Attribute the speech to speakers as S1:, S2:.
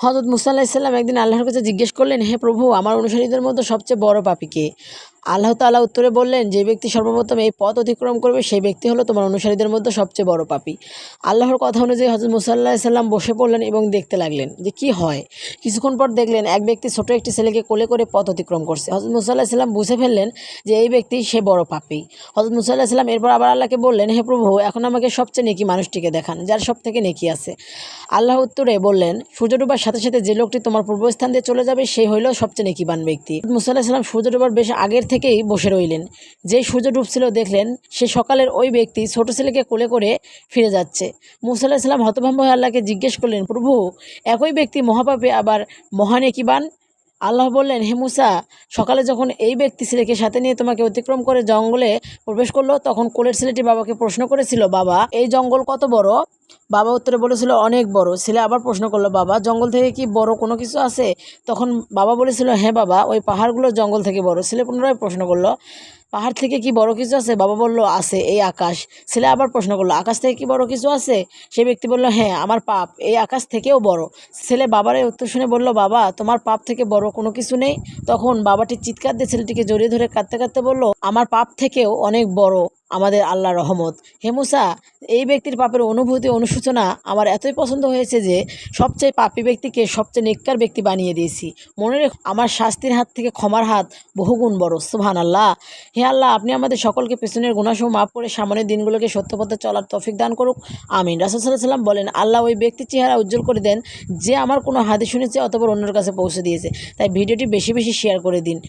S1: হযরত মুসা আলাইহিস সালাম একদিন আল্লাহর কাছে জিজ্ঞেস করলেন, হে প্রভু, আমার অনুসারীদের মধ্যে সবচেয়ে বড় পাপী কে? আল্লাহ তাআলা উত্তরে বললেন, যে ব্যক্তি সর্বপ্রথম এই পথ অতিক্রম করবে সেই ব্যক্তি হলো তোমার অনুসারীদের মধ্যে সবচেয়ে বড় পাপী। আল্লাহর কথা অনুযায়ী হযরত মুসা আলাইহিস সালাম বসে পড়লেন এবং দেখতে লাগলেন যে কি হয়। কিছুক্ষণ পর দেখলেন এক ব্যক্তি ছোট একটি ছেলেকে কোলে করে পথ অতিক্রম করছে। হযরত মুসা আলাইহিস সালাম বুঝে ফেললেন যে এই ব্যক্তি সে বড় পাপী। হযরত মুসা আলাইহিস সালাম এরপর আবার আল্লাহকে বললেন, হে প্রভু, এখন আমাকে সবচেয়ে নেকি মানুষটিকে দেখান, যার সব থেকে নেকি আছে। আল্লাহ উত্তরে বললেন, সূর্য ডোবার সাথে সাথে যে লোকটি তোমার পূর্বস্থান দিয়ে চলে যাবে সেই হইল সবচেয়ে নেকিবান ব্যক্তি। মুসা আলাইহিস সালাম সূর্য ডোবার বেশ আগের থেকেই বসে রইলেন। যেই সূর্য ডুবছিল দেখলেন সে সকালের ওই ব্যক্তি ছোট ছেলেকে কোলে করে ফিরে যাচ্ছে। মুসা আলাইহিস সালাম হতভম্ব হয়ে আল্লাহকে জিজ্ঞেস করলেন, প্রভু, একই ব্যক্তি মহাপাপী আবার মহানেকিবান? আল্লাহ বললেন, হে মুসা, সকালে যখন এই ব্যক্তি ছেলেকে সাথে নিয়ে তোমাকে অতিক্রম করে জঙ্গলে প্রবেশ করলো, তখন কোলের ছেলেটি বাবাকে প্রশ্ন করেছিল, বাবা, এই জঙ্গল কত বড়? বাবা উত্তরে বলেছিল, অনেক বড়। ছেলে আবার প্রশ্ন করলো, বাবা, জঙ্গল থেকে কি বড় কোনো কিছু আছে? তখন বাবা বলেছিল, হ্যাঁ বাবা, ওই পাহাড়গুলো জঙ্গল থেকে বড়। ছেলে পুনরায় প্রশ্ন করলো, পাহাড় থেকে কি বড় কিছু আছে? বাবা বলল, আছে, এই আকাশ। ছেলে আবার প্রশ্ন করলো, আকাশ থেকে কি বড় কিছু আছে? সেই ব্যক্তি বলল, হ্যাঁ, আমার পাপ এই আকাশ থেকেও বড়। ছেলে বাবার এই উত্তর শুনে বলল, বাবা, তোমার পাপ থেকে বড় কোনো কিছু নেই। তখন বাবাটি চিৎকার দিয়ে ছেলেটিকে জড়িয়ে ধরে কাঁদতে কাঁদতে বলল, আমার পাপ থেকেও অনেক বড় আমাদের আল্লাহর রহমত। হে মুসা, এই ব্যক্তির পাপের অনুভূতি অনুশোচনা আমার এতই পছন্দ হয়েছে যে সবচেয়ে পাপী ব্যক্তিকে সবচেয়ে নেককার ব্যক্তি বানিয়ে দিয়েছি। মনে রেখো, আমার শাস্তির হাত থেকে ক্ষমার হাত বহুগুণ বড়। সুবহানাল্লাহ। হে আল্লাহ, আপনি আমাদের সকলকে পেছনের গুনাহ মাফ করে সামনের দিনগুলোকে সত্য পথে চলার তৌফিক দান করুক, আমিন। রাসূল সাল্লাল্লাহু আলাইহি ওয়াসাল্লাম বলেন, আল্লাহ ওই ব্যক্তির চেহারা উজ্জ্বল করে দেন যে আমার কোনো হাদিস শুনেছে অতঃপর অন্যের কাছে পৌঁছে দিয়েছে। তাই ভিডিওটি বেশি বেশি শেয়ার করে দিন।